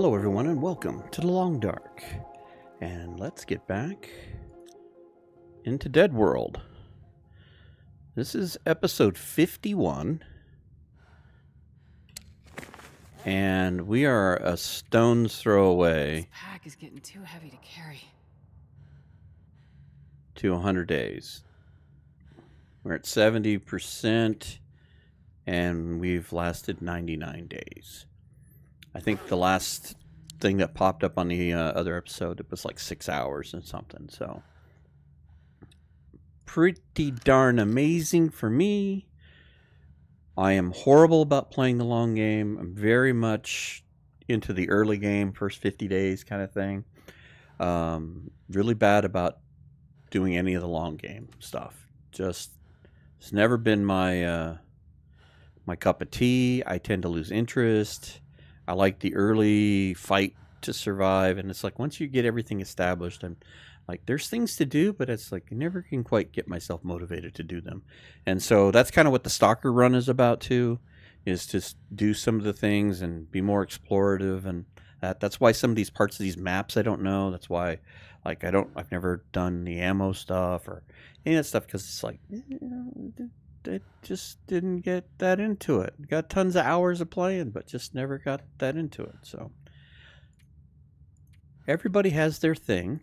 Hello everyone and welcome to the Long Dark. And let's get back into DeadWorld. This is episode 51. And we are a stone's throw away. This pack is getting too heavy to carry. To 100 days. We're at 70% and we've lasted 99 days. I think the last thing that popped up on the other episode, it was like 6 hours and something. So pretty darn amazing for me. I am horrible about playing the long game. I'm very much into the early game, first 50 days kind of thing. Really bad about doing any of the long game stuff. Just, it's never been my my cup of tea. I tend to lose interest. I like the early fight to survive, and it's like once you get everything established, I'm like, there's things to do, but it's like I never can quite get myself motivated to do them. And so that's kind of what the Stalker run is about too, is to do some of the things and be more explorative, and that's why some of these parts of these maps I don't know. That's why, like, I've never done the ammo stuff or any of that stuff, because it's like, I just didn't get that into it. Got tons of hours of playing, but just never got that into it. So everybody has their thing.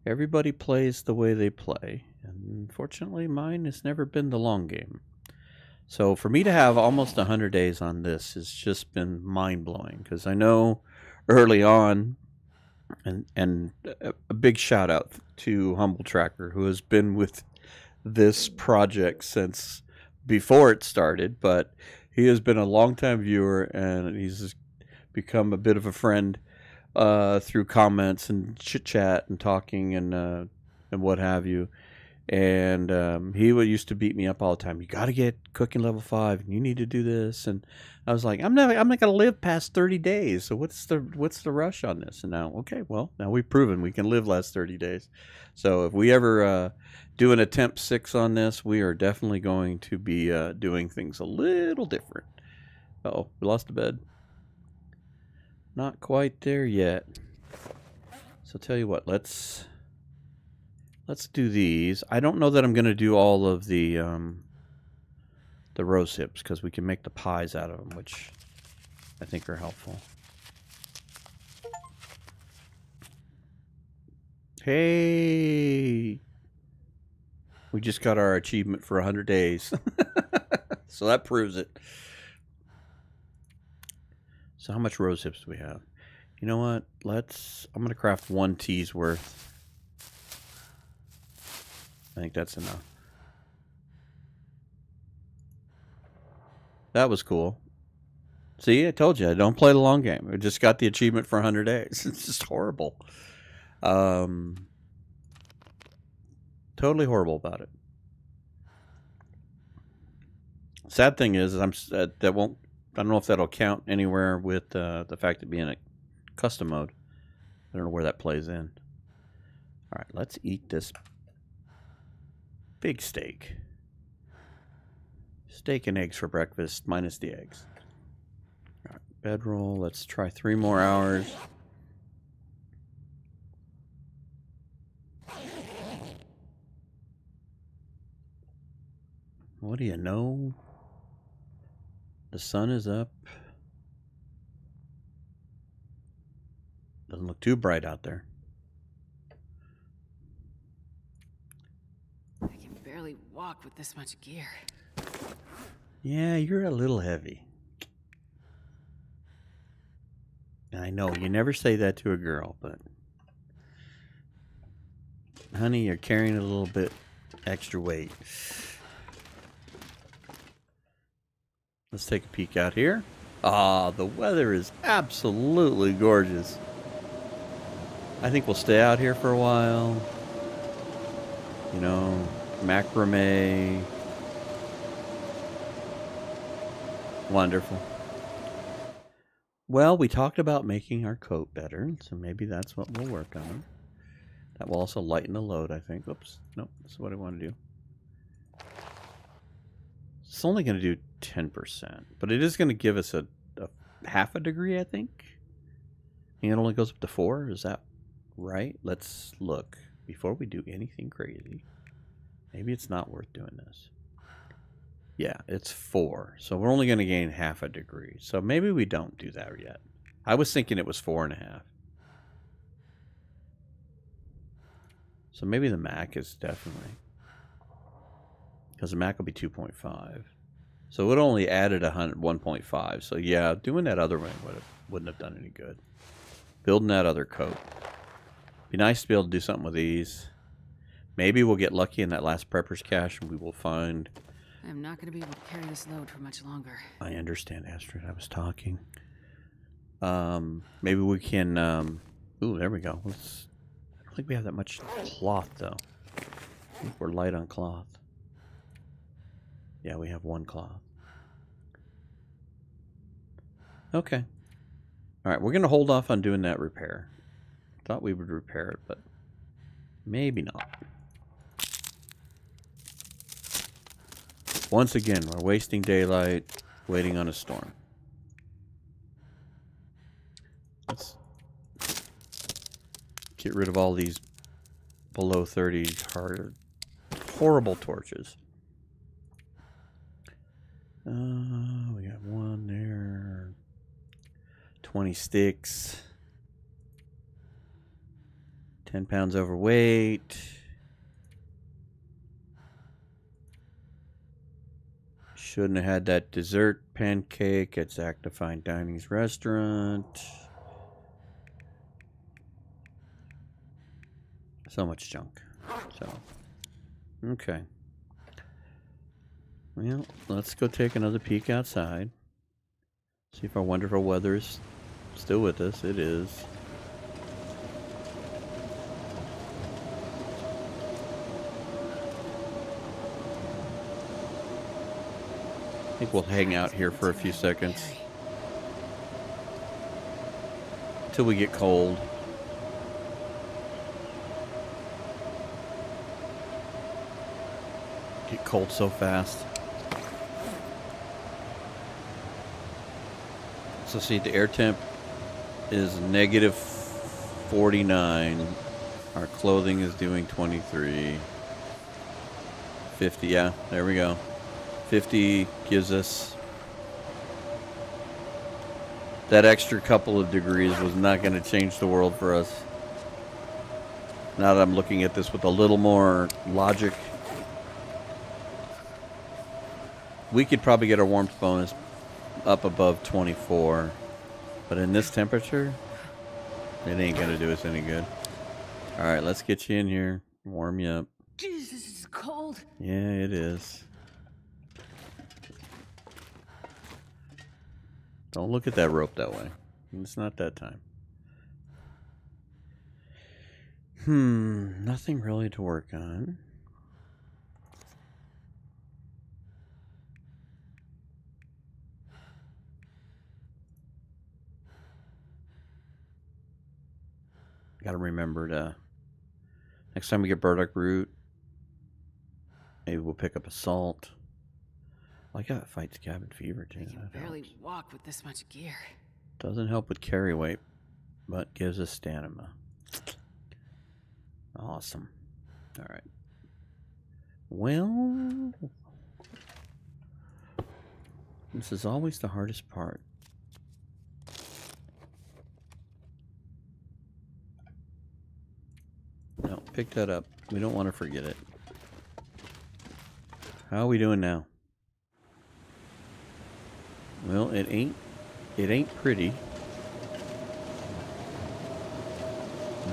Everybody plays the way they play. And unfortunately, mine has never been the long game. So for me to have almost 100 days on this has just been mind-blowing, because I know early on, and a big shout out to Humble Tracker, who has been with this project since before it started, but he has been a longtime viewer, and he's become a bit of a friend through comments and chit chat and talking and what have you. And he used to beat me up all the time. You got to get cooking level 5, and you need to do this. And I was like, I'm not going to live past 30 days. So what's the rush on this? And now, okay, well, now we've proven we can live last 30 days. So if we ever do an attempt 6 on this, we are definitely going to be doing things a little different. Uh-oh, we lost the bed. Not quite there yet. So tell you what, let's do these. I don't know that I'm going to do all of the rose hips, because we can make the pies out of them, which I think are helpful. Hey! We just got our achievement for 100 days. So that proves it. So how much rose hips do we have? You know what? I'm going to craft 1 tea's worth. I think that's enough. That was cool. See, I told you, I don't play the long game. I just got the achievement for 100 days. It's just horrible. Totally horrible about it. Sad thing is, I don't know if that'll count anywhere with the fact of being a custom mode. I don't know where that plays in. All right, let's eat this big steak. Steak and eggs for breakfast, minus the eggs. All right, bedroll. Let's try 3 more hours. What do you know? The sun is up. Doesn't look too bright out there. I can barely walk with this much gear. Yeah, you're a little heavy. I know, you never say that to a girl, but honey, you're carrying a little bit extra weight. Let's take a peek out here. Ah, the weather is absolutely gorgeous. I think we'll stay out here for a while. You know, macrame. Wonderful. Well, we talked about making our coat better, so maybe that's what we'll work on. That will also lighten the load, I think. Oops, nope, that's what I want to do. It's only going to do 10%, but it is going to give us a half a degree, I think. And it only goes up to 4. Is that right? Let's look before we do anything crazy. Maybe it's not worth doing this. Yeah, it's 4. So we're only going to gain half a degree. So maybe we don't do that yet. I was thinking it was 4.5. So maybe the Mac is definitely. Because the Mac will be 2.5. So it only added 1.5. So yeah, doing that other one wouldn't have done any good. Building that other coat. Be nice to be able to do something with these. Maybe we'll get lucky in that last prepper's cache and we will find... I'm not going to be able to carry this load for much longer. I understand, Astrid. I was talking. Maybe we can... Ooh, there we go. I don't think we have that much cloth, though. I think we're light on cloth. Yeah, we have 1 cloth. Okay. Alright, we're going to hold off on doing that repair. Thought we would repair it, but maybe not. Once again, we're wasting daylight, waiting on a storm. Let's get rid of all these below 30 horrible torches. We got 1 there. 20 sticks. 10 pounds overweight. Shouldn't have had that dessert pancake at Zach Fine Dining's restaurant. So much junk. So, okay. Well, let's go take another peek outside. See if our wonderful weather is still with us. It is. I think we'll hang out here for a few seconds until we get cold. Get cold so fast. So see, the air temp is negative 49. Our clothing is doing 23. 50, yeah, there we go. 50 gives us that extra couple of degrees. Was not going to change the world for us. Now that I'm looking at this with a little more logic, we could probably get our warmth bonus up above 24, but in this temperature, it ain't going to do us any good. All right, let's get you in here, warm you up. Jeez, this is cold. Yeah, it is. Don't look at that rope that way. It's not that time. Nothing really to work on. Gotta remember to, next time we get burdock root, maybe we'll pick up a salt. I got fights cabin fever too. I can barely walk with this much gear. Doesn't help with carry weight, but gives us stamina. Awesome. All right. Well, this is always the hardest part. No, pick that up. We don't want to forget it. How are we doing now? Well, it ain't pretty.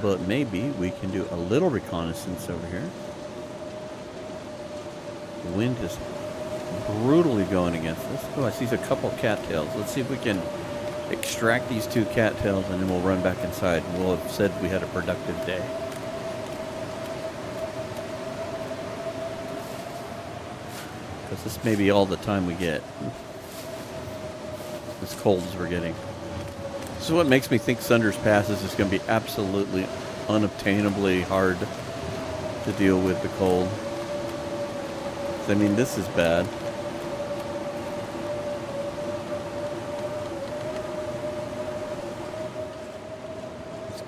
But maybe we can do a little reconnaissance over here. The wind is brutally going against us. Oh, I see a couple cattails. Let's see if we can extract these 2 cattails and then we'll run back inside. We'll have said we had a productive day. Because this may be all the time we get. As cold as we're getting. This is what makes me think Sunder's Passes is going to be absolutely unobtainably hard to deal with the cold. I mean, this is bad.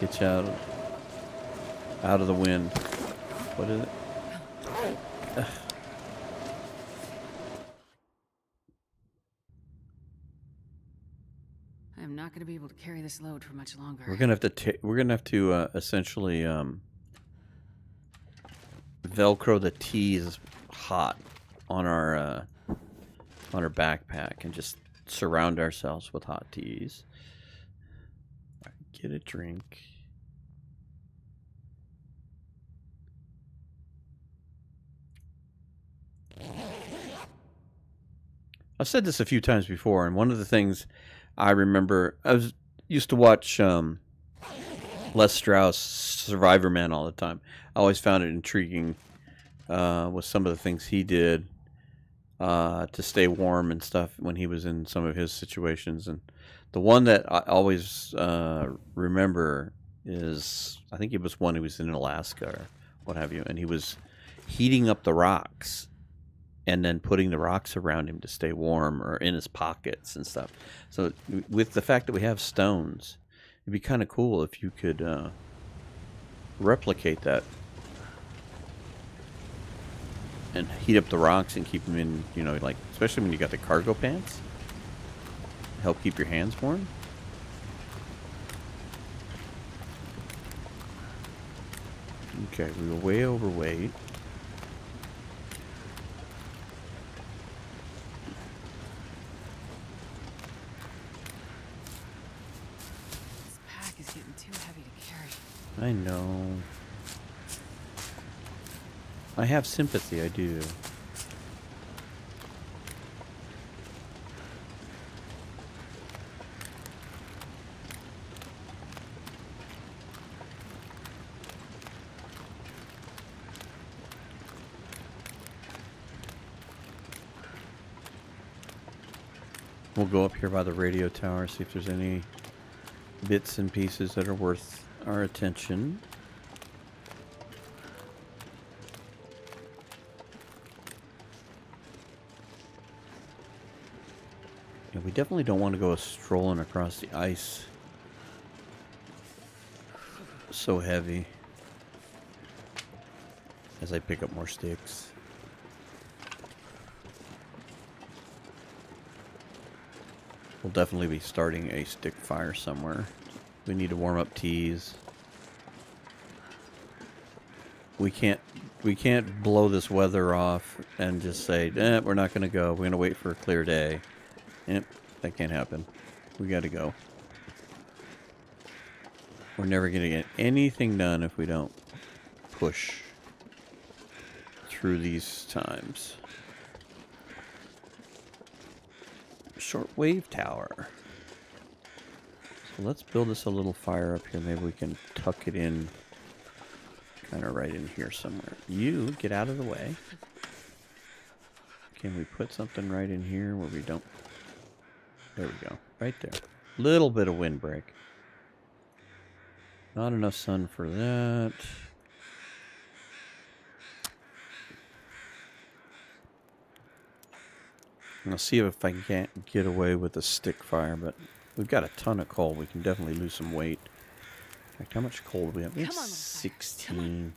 Get you out of the wind. What is it? Ugh. I'm not going to be able to carry this load for much longer. We're gonna have to essentially Velcro the T's hot on our backpack and just surround ourselves with hot teas. Get a drink. I've said this a few times before, and one of the things I remember, used to watch Les Strauss Survivor Man all the time. I always found it intriguing with some of the things he did to stay warm and stuff when he was in some of his situations. And the one that I always remember is, I think it was one he was in Alaska or what have you, and he was heating up the rocks and then putting the rocks around him to stay warm or in his pockets and stuff. So with the fact that we have stones, it'd be kind of cool if you could replicate that and heat up the rocks and keep them in, you know, like, especially when you got the cargo pants, help keep your hands warm. Okay, we were way overweight. I know. I have sympathy, I do. We'll go up here by the radio tower, see if there's any bits and pieces that are worth our attention. Yeah, we definitely don't want to go strolling across the ice. So heavy. As I pick up more sticks. We'll definitely be starting a stick fire somewhere. We need to warm up teas. We can't blow this weather off and just say, we're not gonna go. We're gonna wait for a clear day. That can't happen. We gotta go. We're never gonna get anything done if we don't push through these times. Shortwave tower. So let's build us a little fire up here. Maybe we can tuck it in kind of right in here somewhere. You get out of the way. Can we put something right in here where we don't? There we go. Right there. Little bit of windbreak. Not enough sun for that. I'll see if I can't get away with a stick fire, but we've got a ton of coal. We can definitely lose some weight. In fact, how much coal do we have? We have 16.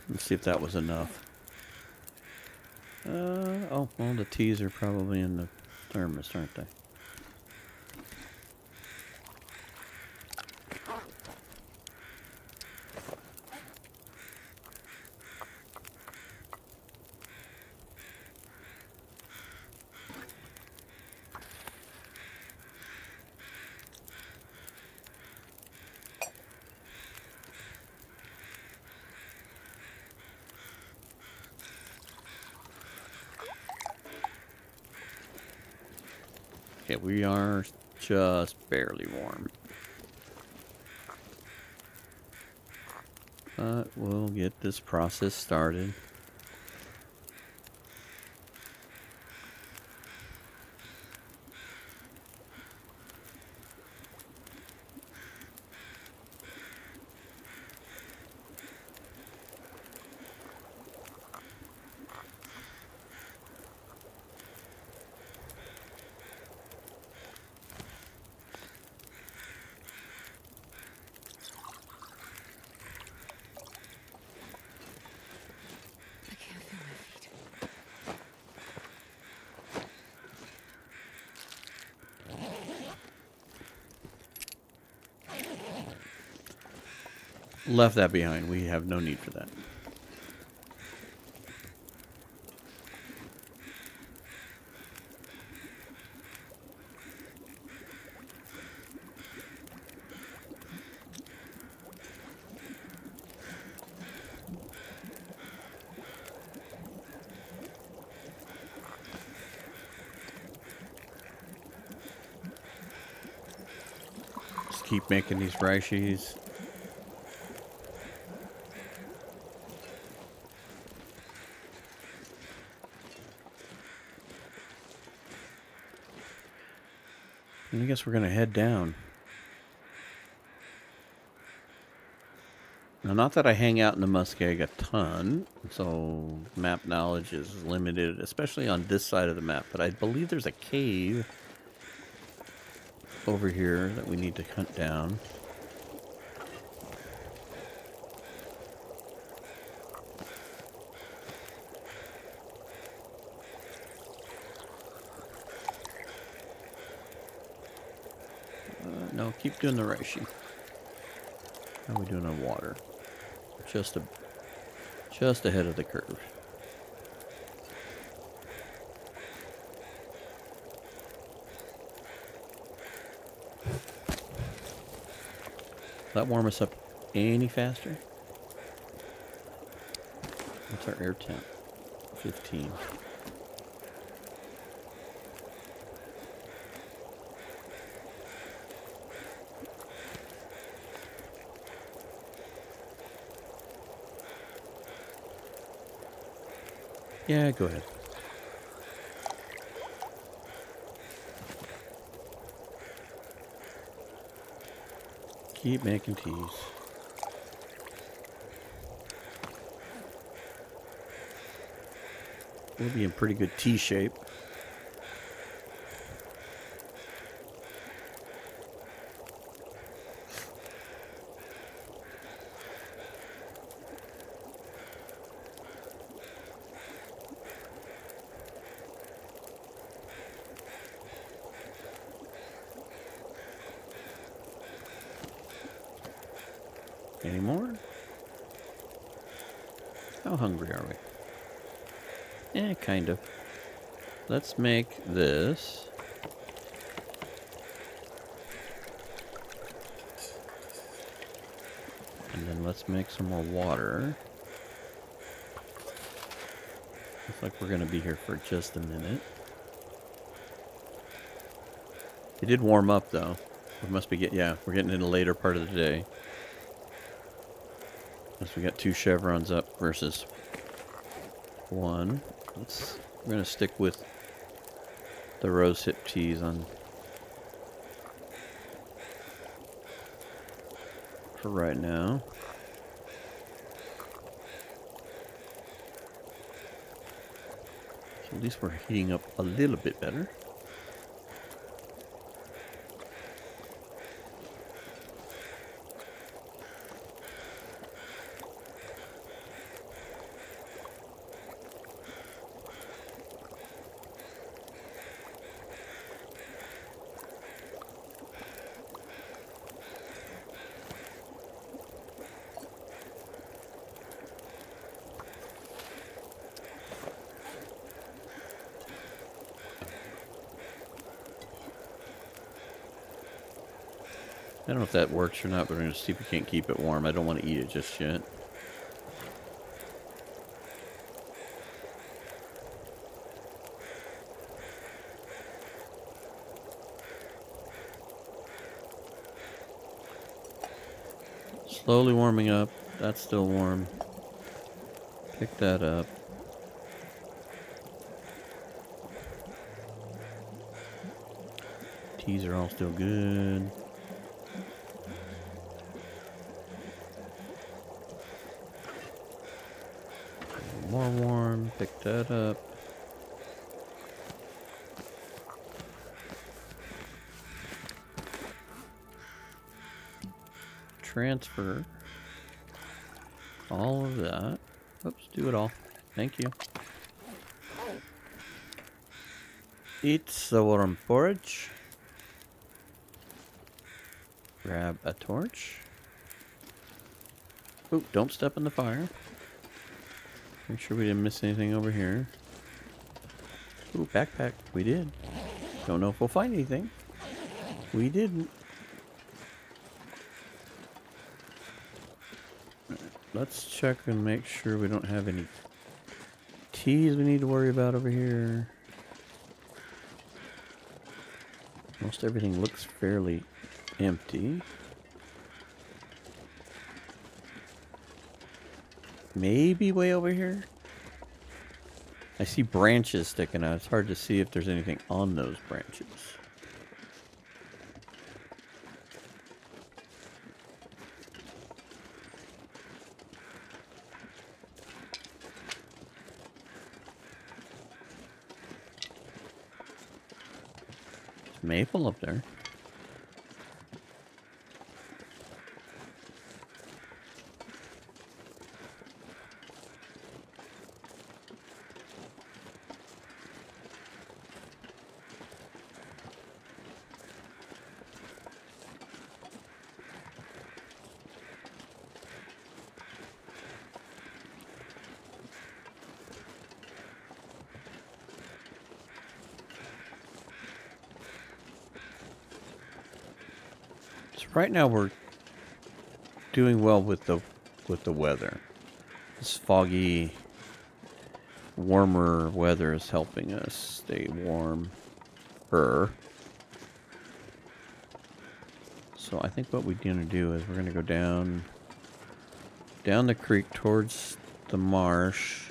Let's see if that was enough. Oh, well, the teas are probably in the thermos, aren't they? Okay, we are just barely warm. But we'll get this process started. left that behind. We have no need for that. Just keep making these rices. And I guess we're going to head down. Now, not that I hang out in the muskeg a ton, so map knowledge is limited, especially on this side of the map. But I believe there's a cave over here that we need to hunt down. No, keep doing the reishi. How are we doing on water? Just ahead of the curve. Will that warm us up any faster? What's our air temp? 15. Yeah, go ahead. Keep making teas. We'll be in pretty good tea shape. Any more? How hungry are we? Eh, kind of. Let's make this. And then let's make some more water. Looks like we're going to be here for just a minute. It did warm up, though. We must be yeah, we're getting in the later part of the day. We got 2 chevrons up versus 1. We're gonna stick with the rosehip teas on for right now. So at least we're heating up a little bit better. I don't know if that works or not, but we're going to see if we can't keep it warm. I don't want to eat it just yet. Slowly warming up. That's still warm. Pick that up. Teas are all still good. More warm. Pick that up. Transfer all of that. Oops, do it all. Thank you. Eat the warm porridge. Grab a torch. Ooh, don't step in the fire. Make sure we didn't miss anything over here. Ooh, backpack. We did. Don't know if we'll find anything. We didn't. Let's check and make sure we don't have any keys we need to worry about over here. Most everything looks fairly empty. Maybe way over here? I see branches sticking out. It's hard to see if there's anything on those branches. Maple up there. Right now we're doing well with the weather. This foggy, warmer weather is helping us stay warmer. So I think what we're gonna do is we're gonna go down the creek towards the marsh.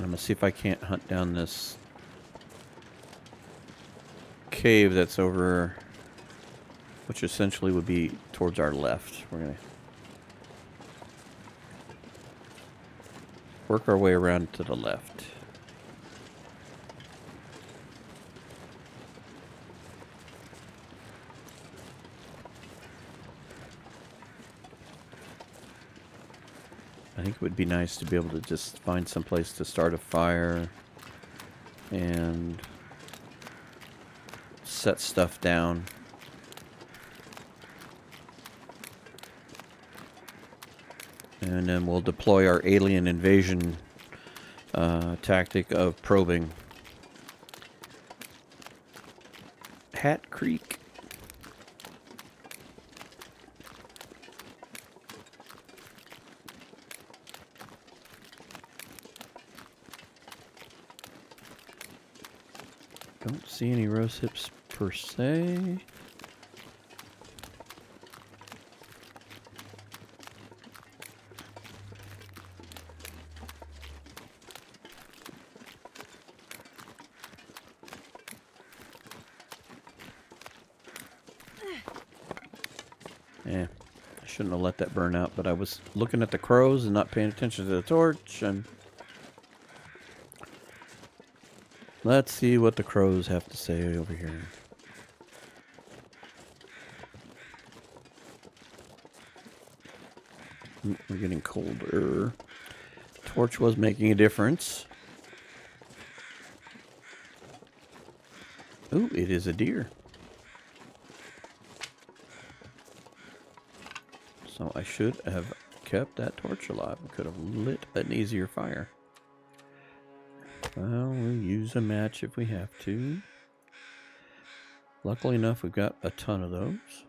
I'm gonna see if I can't hunt down this cave that's over, which essentially would be towards our left. We're gonna work our way around to the left. I think it would be nice to be able to just find some place to start a fire and set stuff down. And then we'll deploy our alien invasion tactic of probing. Hat Creek. Don't see any rose hips per se. Yeah, I shouldn't have let that burn out, but I was looking at the crows and not paying attention to the torch, and let's see what the crows have to say over here. We're getting colder. Torch was making a difference. Ooh, it is a deer. So I should have kept that torch alive and could have lit an easier fire. Well, we'll use a match if we have to. Luckily enough, we've got a ton of those.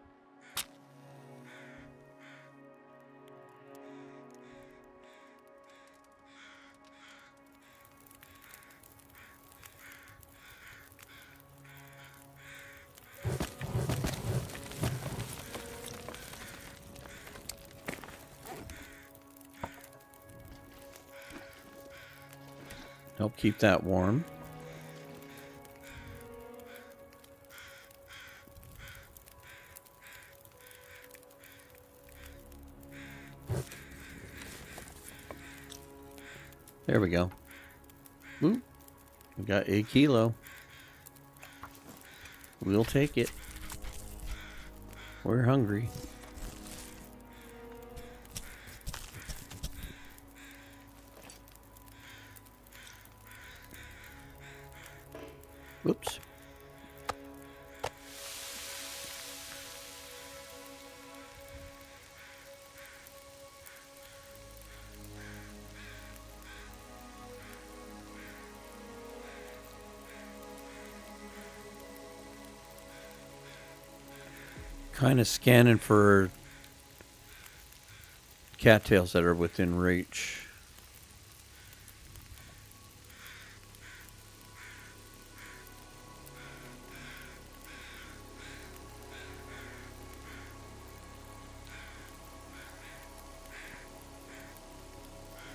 Help keep that warm. There we go. Ooh, we got a kilo. We'll take it. We're hungry. Whoops. Kind of scanning for cattails that are within reach.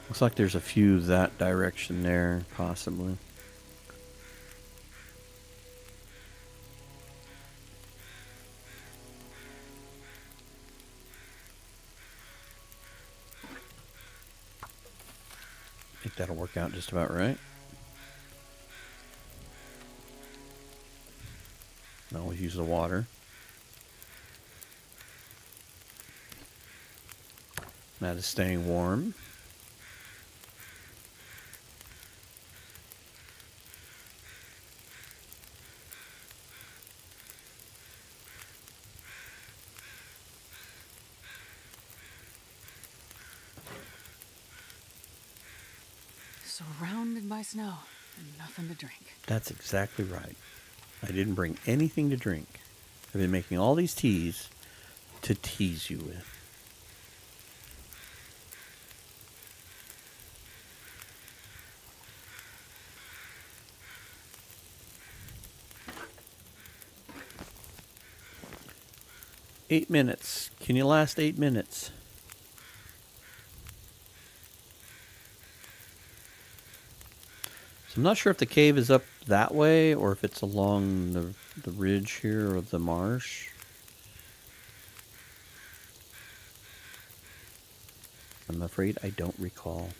Looks like there's a few that direction there, possibly. I think that'll work out just about right. Always use the water. That is staying warm. Surrounded by snow and nothing to drink. That's exactly right. I didn't bring anything to drink. I've been making all these teas to tease you with. Eight minutes. Can you last 8 minutes? So I'm not sure if the cave is up that way or if it's along the ridge here of the marsh. I'm afraid I don't recall.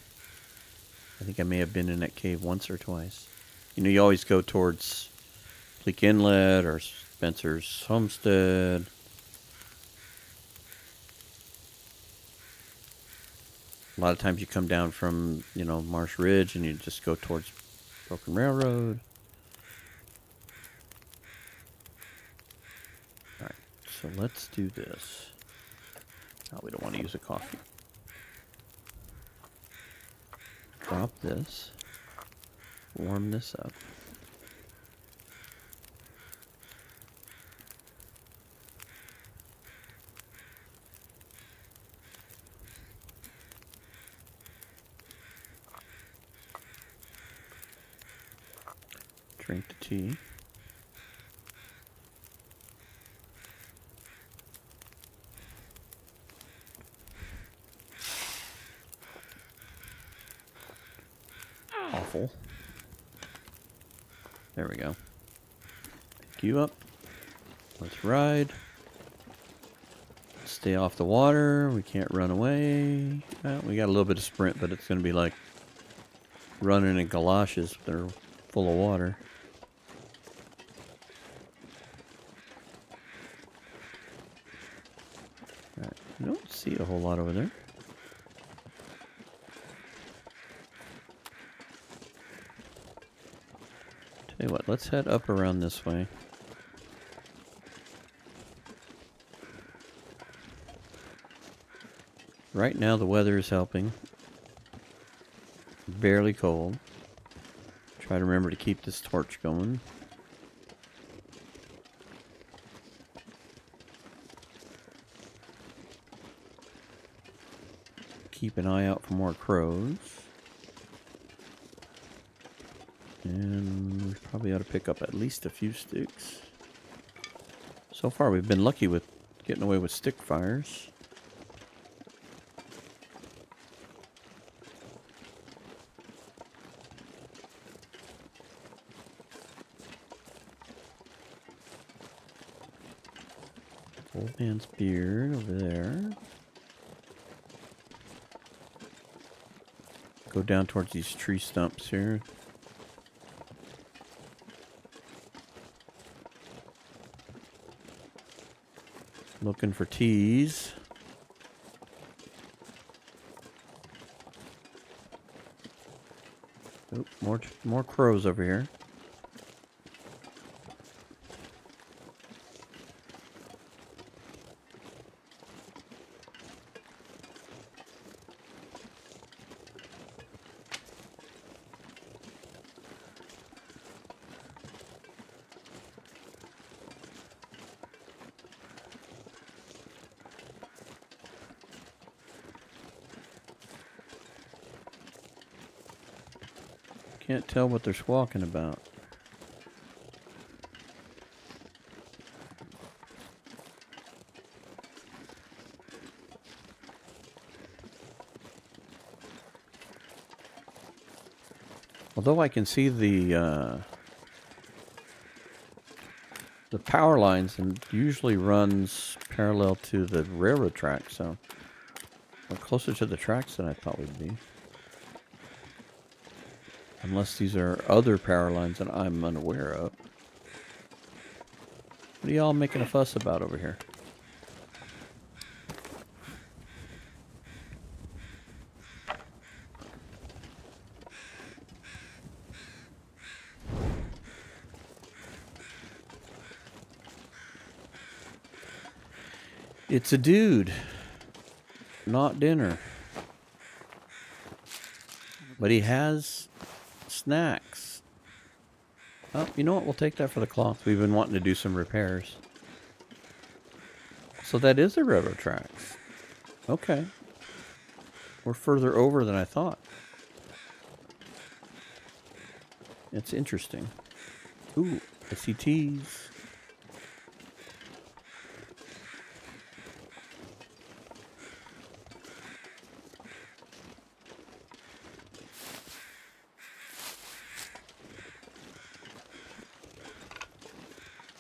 I think I may have been in that cave once or twice. You know, you always go towards Bleak Inlet or Spencer's Homestead. A lot of times you come down from, you know, Marsh Ridge and you just go towards Broken Railroad. Alright, so let's do this. Oh, we don't want to use a coffee. Drop this. Warm this up. Drink the tea. Awful. There we go. Pick you up. Let's ride. Stay off the water. We can't run away. Well, we got a little bit of sprint, but it's going to be like running in galoshes that are full of water. Alright, I don't see a whole lot over there. Tell you what, let's head up around this way. Right now the weather is helping. Barely cold. Try to remember to keep this torch going. Keep an eye out for more crows. And we probably ought to pick up at least a few sticks. So far we've been lucky with getting away with stick fires. Old man's beard over there. Go down towards these tree stumps here. Looking for teas. Oh, more crows over here. Can't tell what they're squawking about. Although I can see the power lines, and usually runs parallel to the railroad track, so we're closer to the tracks than I thought we'd be. Unless these are other power lines that I'm unaware of. What are y'all making a fuss about over here? It's a dude, not dinner. But he has snacks. Oh, you know what? We'll take that for the cloth. We've been wanting to do some repairs. So that is the railroad tracks. Okay. We're further over than I thought. It's interesting. Ooh, I see T's.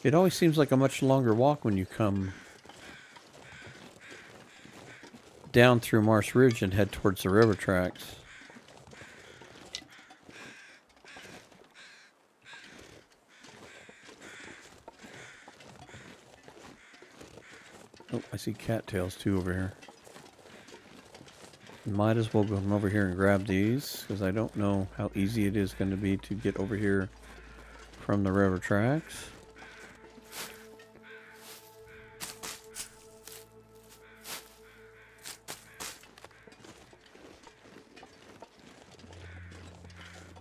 It always seems like a much longer walk when you come down through Marsh Ridge and head towards the railroad tracks. Oh, I see cattails too over here. Might as well go over here and grab these, because I don't know how easy it is going to be to get over here from the railroad tracks.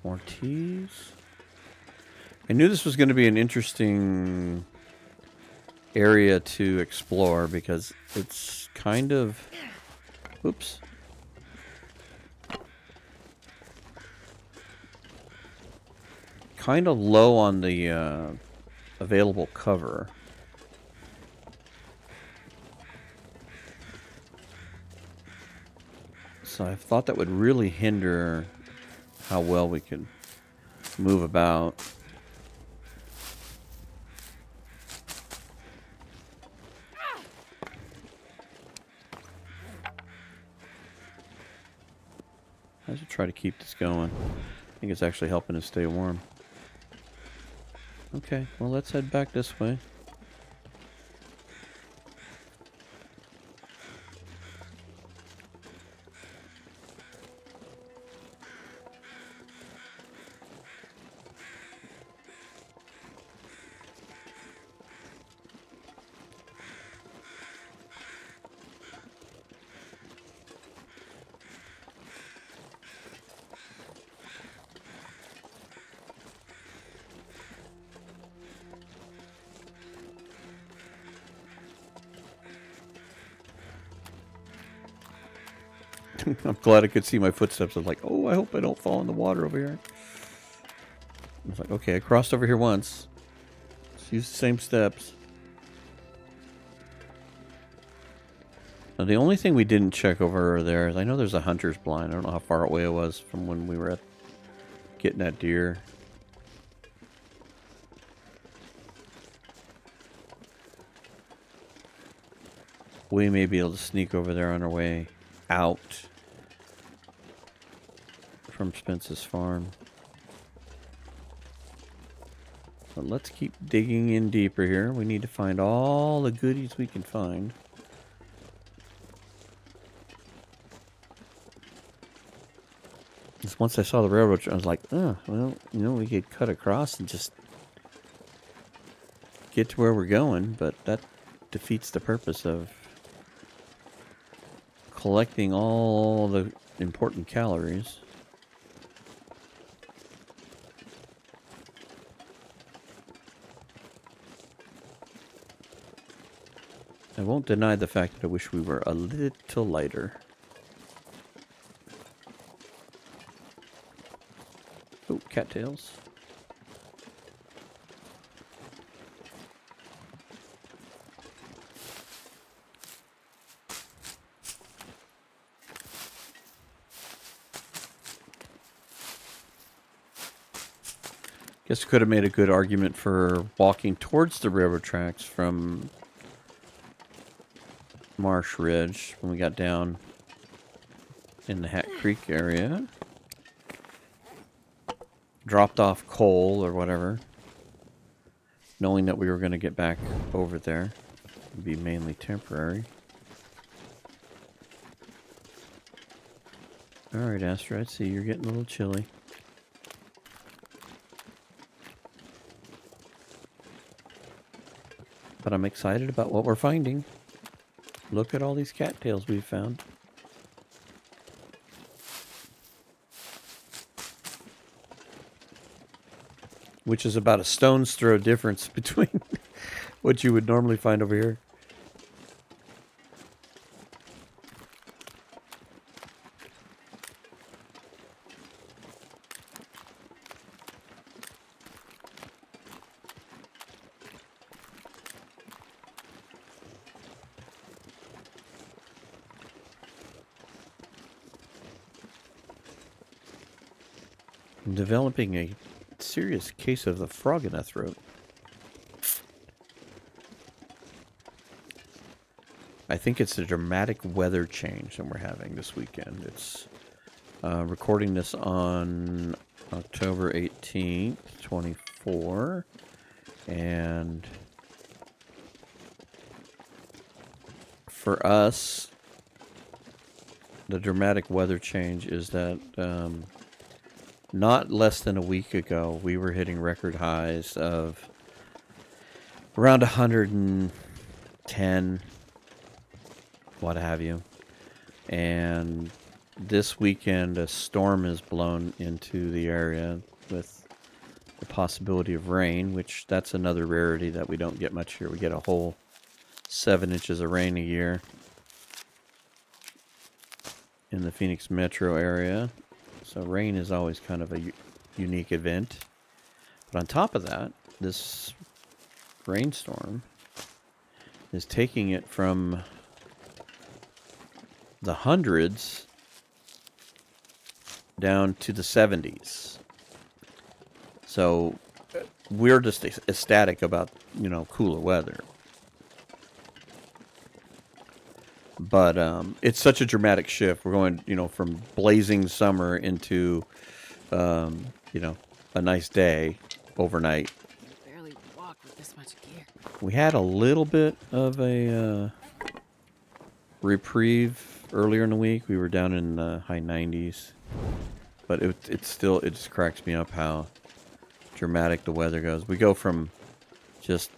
More teas. I knew this was going to be an interesting area to explore because it's kind of... Oops. Kind of low on the available cover. So I thought that would really hinder how well we could move about. I should try to keep this going. I think it's actually helping us stay warm. Okay, well, let's head back this way. I'm glad I could see my footsteps. I was like, oh, I hope I don't fall in the water over here. I was like, okay, I crossed over here once. Let's use the same steps. Now, the only thing we didn't check over there is I know there's a hunter's blind. I don't know how far away it was from when we were at getting that deer. We may be able to sneak over there on our way out from Spence's farm. But let's keep digging in deeper here. We need to find all the goodies we can find. Just once I saw the railroad, I was like, oh, well, you know, we could cut across and just get to where we're going, but that defeats the purpose of collecting all the important calories. I won't deny the fact that I wish we were a little lighter. Oh, cattails. Guess could have made a good argument for walking towards the railroad tracks from Marsh Ridge when we got down in the Hat Creek area. Dropped off coal or whatever, knowing that we were going to get back over there. It'd be mainly temporary. Alright, Astra, I see you're getting a little chilly. But I'm excited about what we're finding. Look at all these cattails we've found. Which is about a stone's throw difference between what you would normally find over here. I'm developing a serious case of the frog in the throat. I think it's a dramatic weather change that we're having this weekend. It's recording this on October 18th, 24, and for us, the dramatic weather change is that not less than a week ago, we were hitting record highs of around 110, what have you. And this weekend, a storm is blown into the area with the possibility of rain, which that's another rarity that we don't get much here. We get a whole 7 inches of rain a year in the Phoenix metro area. So rain is always kind of a unique event. But on top of that, this rainstorm is taking it from the hundreds down to the 70s. So we're just ecstatic about, you know, cooler weather. But it's such a dramatic shift. We're going, you know, from blazing summer into, you know, a nice day overnight. Barely walk with this much gear. We had a little bit of a reprieve earlier in the week. We were down in the high 90s. But it just cracks me up how dramatic the weather goes. We go from just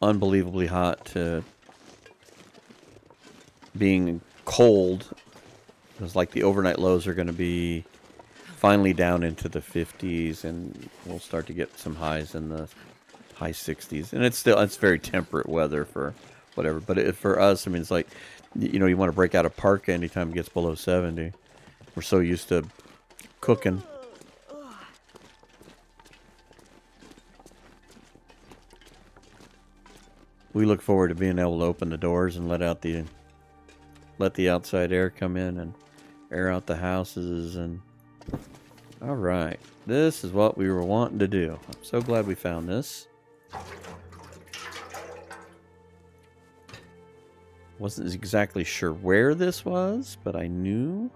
unbelievably hot to being cold. It's like the overnight lows are going to be finally down into the 50s, and we'll start to get some highs in the high 60s. And it's very temperate weather for whatever. But for us, I mean, it's like, you know, you want to break out a parka anytime it gets below 70. We're so used to cooking. We look forward to being able to open the doors and let the outside air come in and air out the houses. And all right, this is what we were wanting to do. I'm so glad we found this. Wasn't exactly sure where this was, but I knew.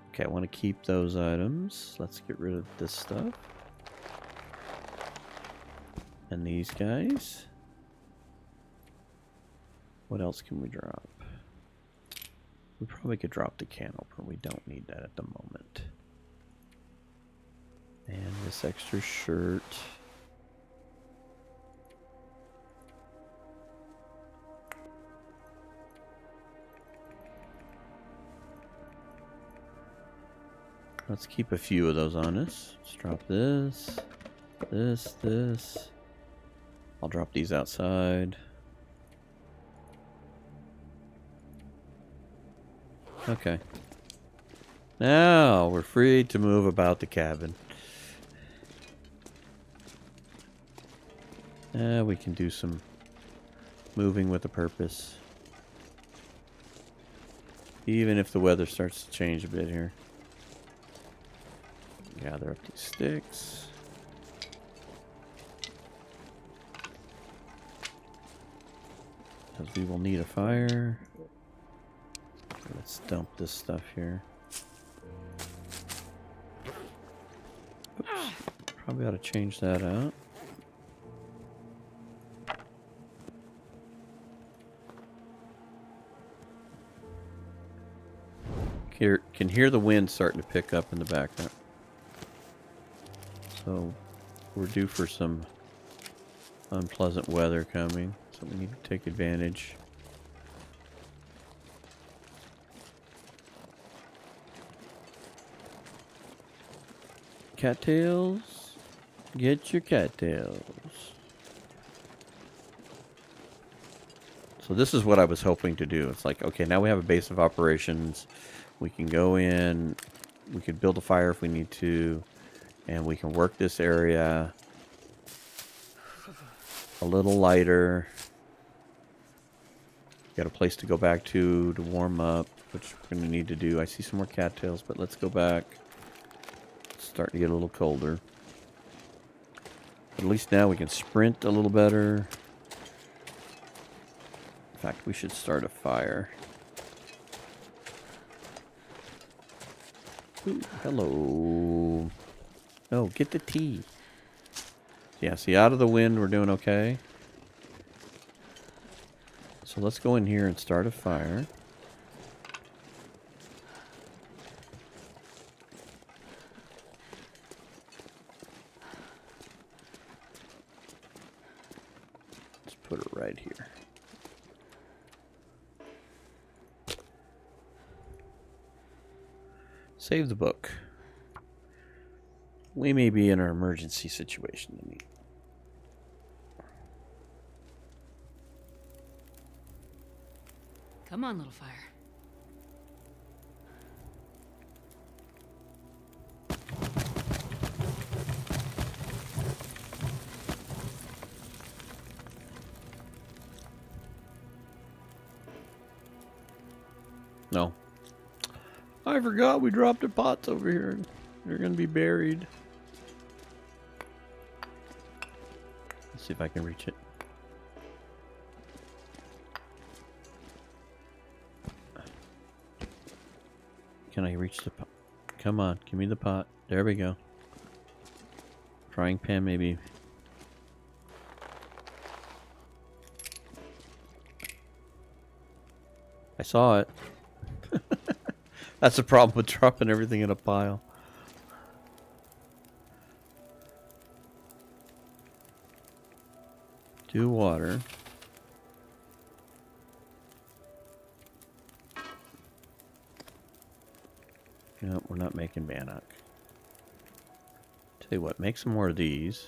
Okay, I want to keep those items. Let's get rid of this stuff. And these guys. What else can we drop? We probably could drop the can opener. We don't need that at the moment. And this extra shirt. Let's keep a few of those on us. Let's drop this, this. I'll drop these outside. Okay. Now we're free to move about the cabin. We can do some moving with a purpose. Even if the weather starts to change a bit here. Gather up these sticks. Because we will need a fire. Let's dump this stuff here. Oops. Probably ought to change that out. Can hear the wind starting to pick up in the background. So we're due for some unpleasant weather coming, so we need to take advantage. Cattails, get your cattails. So this is what I was hoping to do. It's like, okay, now we have a base of operations. We can go in, we could build a fire if we need to, and we can work this area a little lighter. Got a place to go back to warm up, which we're going to need to do. I see some more cattails, but let's go back. It's starting to get a little colder. But at least now we can sprint a little better. In fact, we should start a fire. Ooh, hello. Oh, get the tea. Yeah, see, out of the wind, we're doing okay. So let's go in here and start a fire. Let's put it right here. Save the book. We may be in an emergency situation to meet. Come on, little fire. No. I forgot we dropped the pots over here. They're going to be buried. Let's see if I can reach it. Can I reach the pot? Come on, give me the pot. There we go. Frying pan, maybe. I saw it. That's the problem with dropping everything in a pile. Do water. No, we're not making bannock. Tell you what, make some more of these.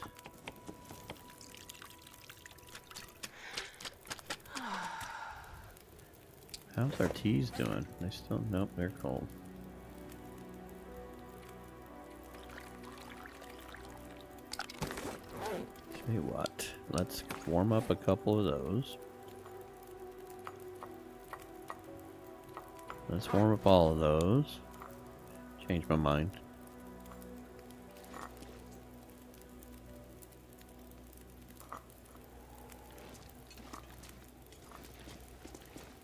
How's our teas doing? They still, nope, they're cold. Tell you what, let's warm up a couple of those. Let's warm up all of those. Change my mind.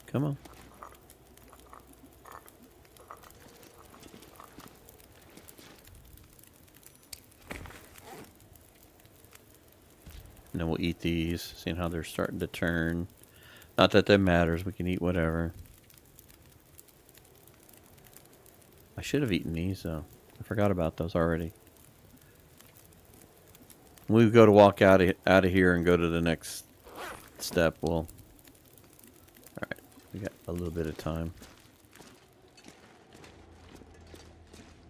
Come on. And then we'll eat these, seeing how they're starting to turn. Not that that matters, we can eat whatever. I should have eaten these though. I forgot about those already. When we go to walk out of here and go to the next step, we'll... Alright, we got a little bit of time.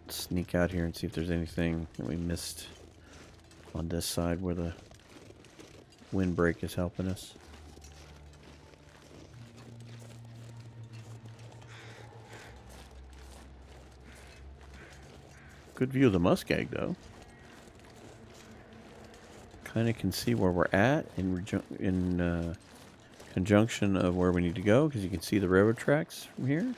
Let's sneak out here and see if there's anything that we missed on this side where the windbreak is helping us. Good view of the muskeg, though. kind of can see where we're at in conjunction of where we need to go, because you can see the railroad tracks from here.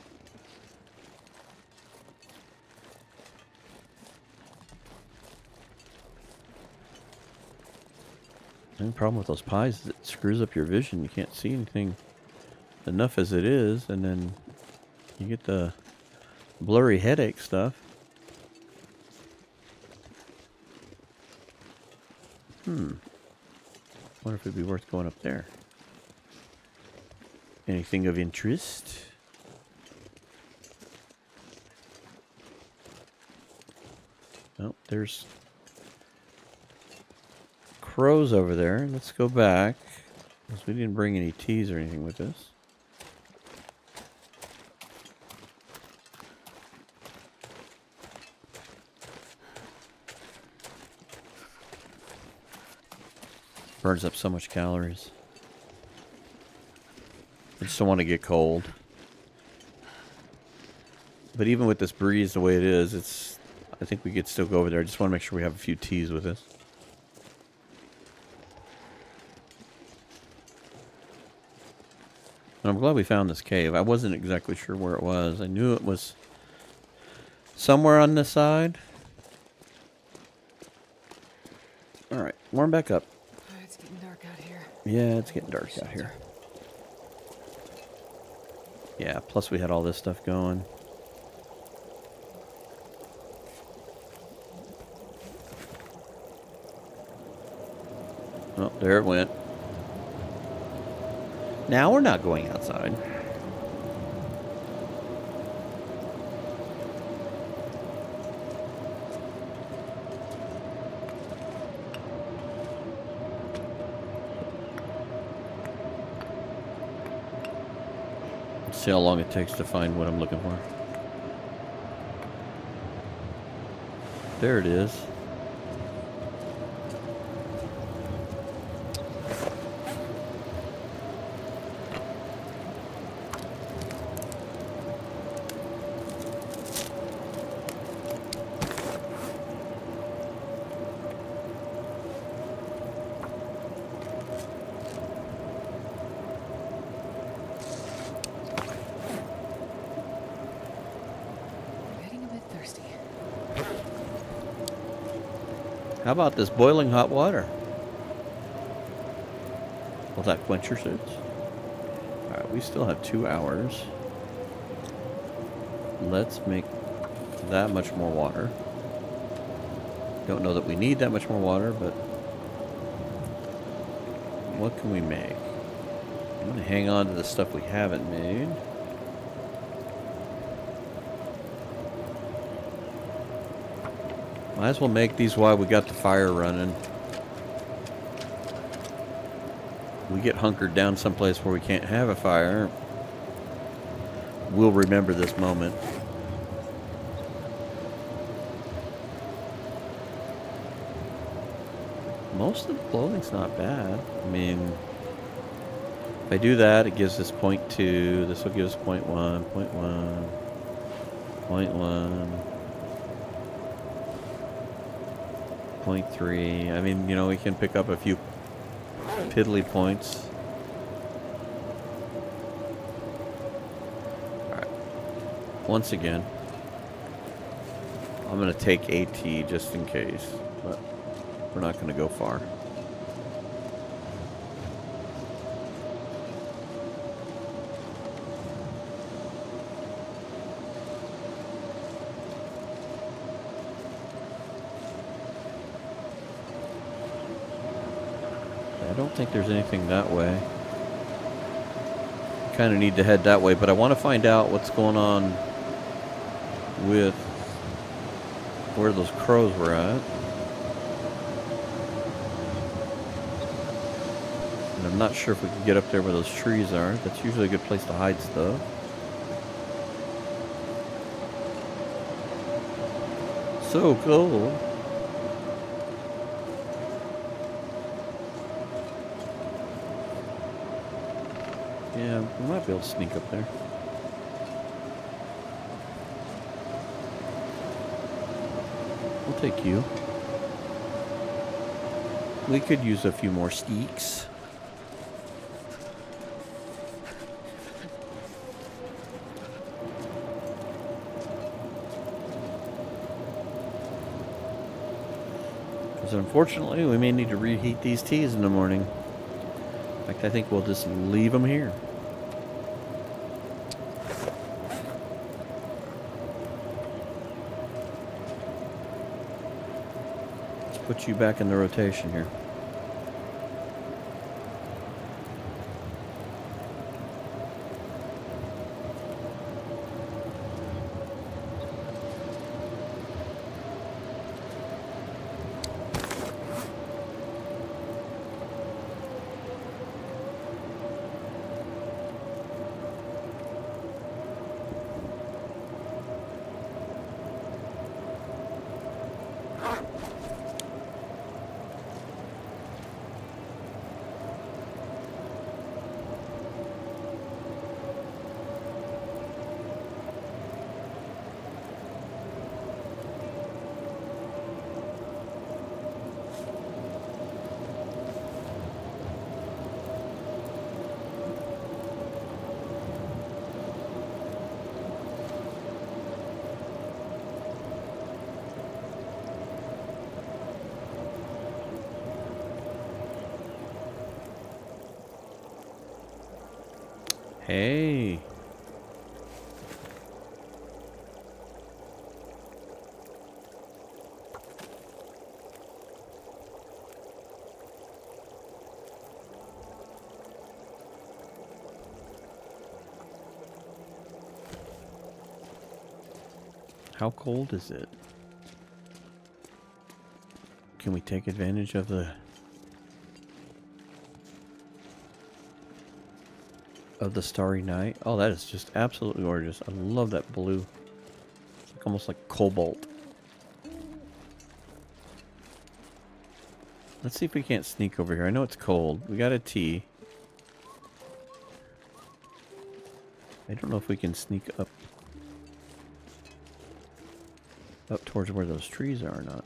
The only problem with those pies is it screws up your vision. You can't see anything enough as it is, and then you get the blurry headache stuff. Wonder if it'd be worth going up there. Anything of interest? Oh, there's crows over there. Let's go back, because we didn't bring any teas or anything with us. Burns up so much calories. I just don't want to get cold. But even with this breeze the way it is, I think we could still go over there. I just want to make sure we have a few teas with us. And I'm glad we found this cave. I wasn't exactly sure where it was. I knew it was somewhere on this side. Alright, warm back up. It's getting dark out here. Yeah, it's getting dark out here. Yeah, plus we had all this stuff going. Oh, there it went. Now we're not going outside. Let's see how long it takes to find what I'm looking for. There it is. How about this boiling hot water? Will that quench your suits? Alright, we still have 2 hours. Let's make that much more water. Don't know that we need that much more water, but what can we make? I'm going to hang on to the stuff we haven't made. Might as well make these while we got the fire running. We get hunkered down someplace where we can't have a fire. We'll remember this moment. Most of the clothing's not bad. I mean, if I do that, it gives us 0.2. This will give us 0.1, 0.1, 0.1. 0.3. I mean, you know, we can pick up a few piddly points. Alright. Once again, I'm going to take AT just in case, but we're not going to go far. I don't think there's anything that way. Kind of need to head that way, but I want to find out what's going on with where those crows were at. And I'm not sure if we can get up there where those trees are. That's usually a good place to hide stuff. So cool. Yeah, we might be able to sneak up there. We'll take you. we could use a few more steaks. Because unfortunately, we may need to reheat these teas in the morning. In fact, I think we'll just leave them here. Let's put you back in the rotation here. Hey. How cold is it? Can we take advantage of the starry night? Oh, that is just absolutely gorgeous. I love that blue. It's like almost like cobalt. Let's see if we can't sneak over here. I know it's cold. We got a tea. I don't know if we can sneak up towards where those trees are or not.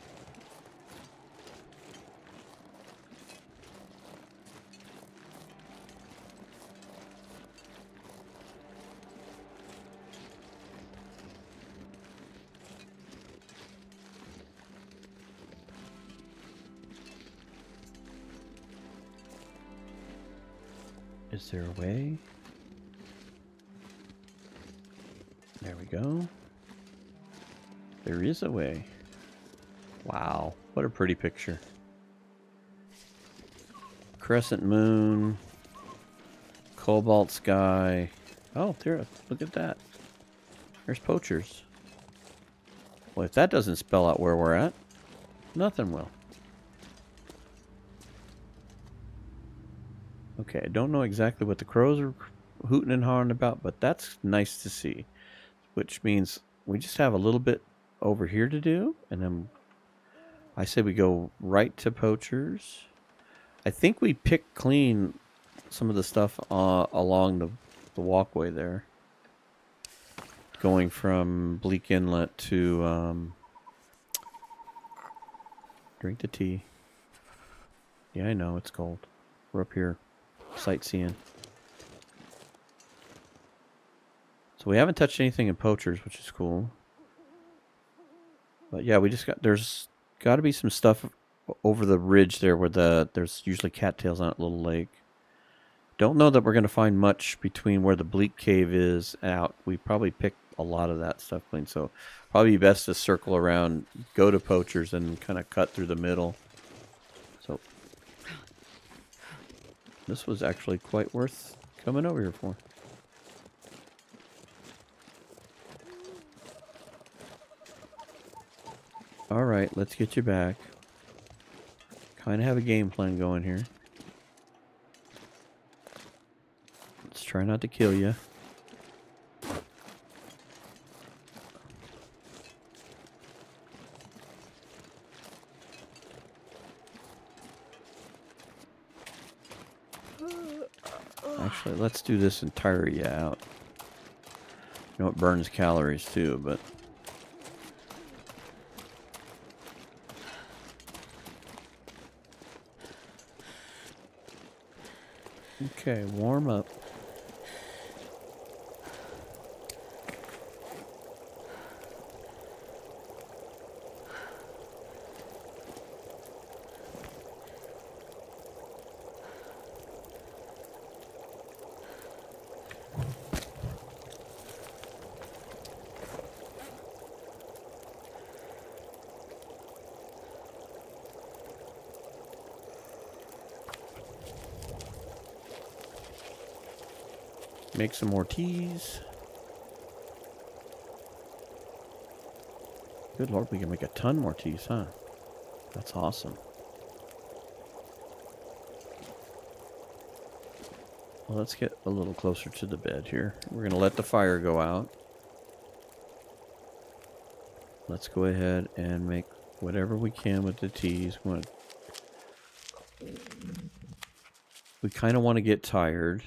Is there a way? There we go. There is a way. Wow, what a pretty picture. Crescent moon, cobalt sky. Oh, there, look at that. There's poachers. Well, if that doesn't spell out where we're at, nothing will. Okay, I don't know exactly what the crows are hooting and hawing about, but that's nice to see. Which means we just have a little bit over here to do, and then I say we go right to poachers. I think we picked clean some of the stuff along the walkway there. Going from Bleak Inlet to... drink the tea. Yeah, I know, it's cold. We're up here sightseeing. So we haven't touched anything in poachers, which is cool. But yeah, we just there's got to be some stuff over the ridge there where there's usually cattails on that little lake. Don't know that we're going to find much between where the Bleak Cave is out. We probably picked a lot of that stuff clean, so probably best to circle around, go to poachers, and kind of cut through the middle. So this was actually quite worth coming over here for. Alright, let's get you back. Kind of have a game plan going here. Let's try not to kill you. Actually, let's do this and tire you out. You know, it burns calories too, but... Okay, warm up. Make some more teas. Good Lord, we can make a ton more teas, huh? That's awesome. Well, let's get a little closer to the bed here. We're going to let the fire go out. Let's go ahead and make whatever we can with the teas. We kind of want to get tired.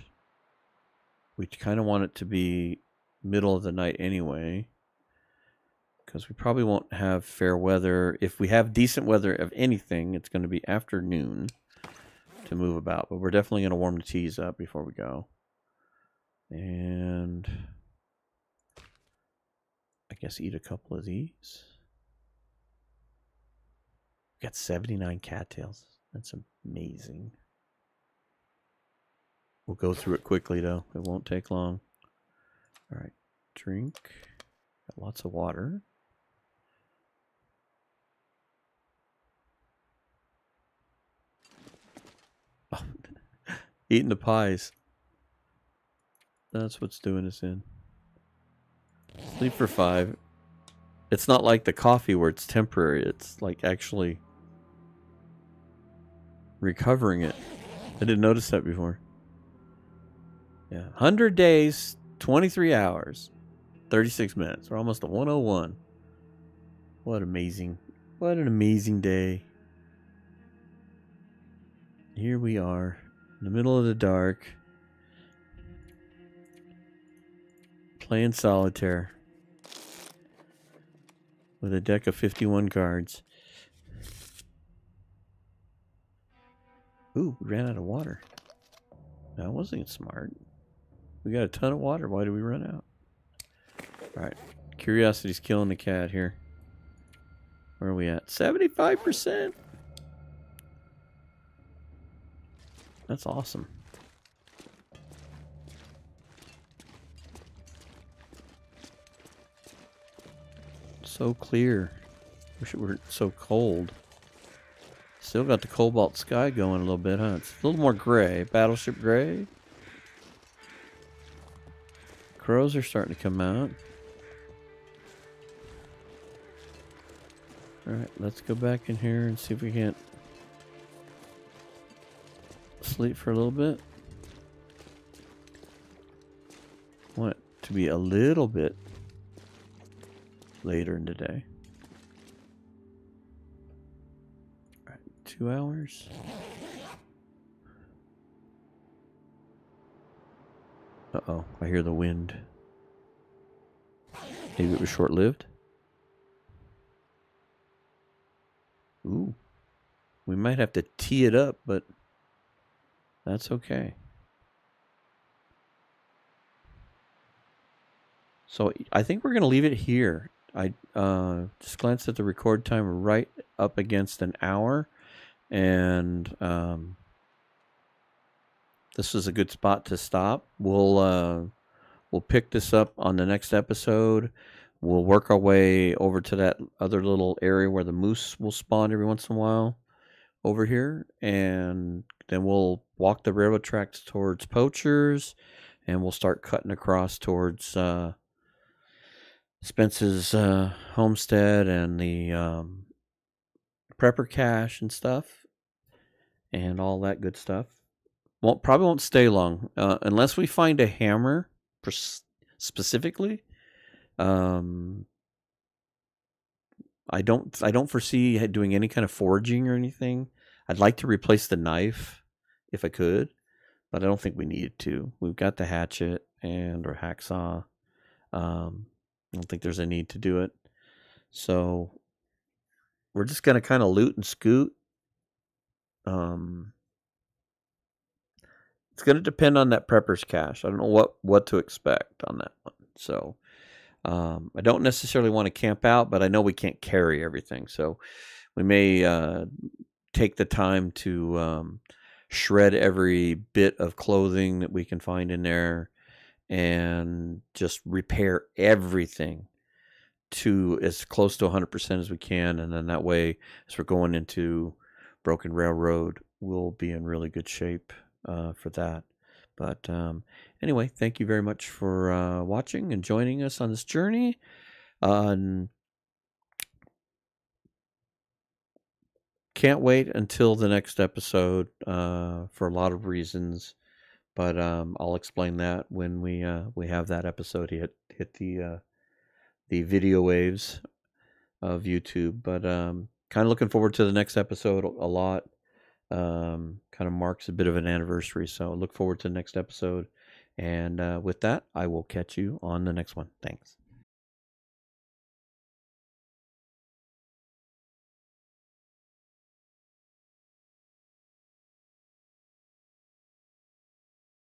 We kind of want it to be middle of the night anyway, because we probably won't have fair weather. If we have decent weather of anything, it's going to be afternoon to move about. But we're definitely going to warm the teas up before we go. And I guess eat a couple of these. We got 79 cattails. That's amazing. We'll go through it quickly, though. It won't take long. All right. Drink. Got lots of water. Oh, eating the pies. That's what's doing us in. Sleep for 5. It's not like the coffee where it's temporary. It's like actually recovering it. I didn't notice that before. Yeah, 100 days, 23 hours, 36 minutes. We're almost at 101. What amazing. What an amazing day. Here we are, in the middle of the dark, playing solitaire with a deck of 51 cards. Ooh, we ran out of water. That wasn't smart. We got a ton of water. Why did we run out? Alright. Curiosity's killing the cat here. Where are we at? 75%! That's awesome. So clear. Wish it weren't so cold. Still got the cobalt sky going a little bit, huh? It's a little more gray. Battleship gray. Crows are starting to come out. Alright, let's go back in here and see if we can't sleep for a little bit. Want it to be a little bit later in the day. Alright, 2 hours. Uh-oh, I hear the wind. Maybe it was short-lived. Ooh. We might have to tee it up, but that's okay. So I think we're going to leave it here. I just glanced at the record time right up against an hour. And this is a good spot to stop. We'll pick this up on the next episode. We'll work our way over to that other little area where the moose will spawn every once in a while over here. And then we'll walk the railroad tracks towards Poachers. And we'll start cutting across towards Spence's homestead and the prepper cache and stuff. And all that good stuff. Probably won't stay long. Unless we find a hammer specifically. I don't foresee doing any kind of foraging or anything. I'd like to replace the knife if I could, but I don't think we need to. We've got the hatchet or hacksaw. I don't think there's a need to do it. So we're just gonna kind of loot and scoot. it's going to depend on that prepper's cache. I don't know what to expect on that one. So I don't necessarily want to camp out, but I know we can't carry everything. So we may take the time to shred every bit of clothing that we can find in there and just repair everything to as close to 100% as we can. And then that way, as we're going into Broken Railroad, we'll be in really good shape for that. But anyway, thank you very much for watching and joining us on this journey. Can't wait until the next episode for a lot of reasons, but I'll explain that when we have that episode hit the video waves of YouTube. But kind of looking forward to the next episode a lot. Kind of marks a bit of an anniversary, so look forward to the next episode. And with that, I will catch you on the next one. Thanks.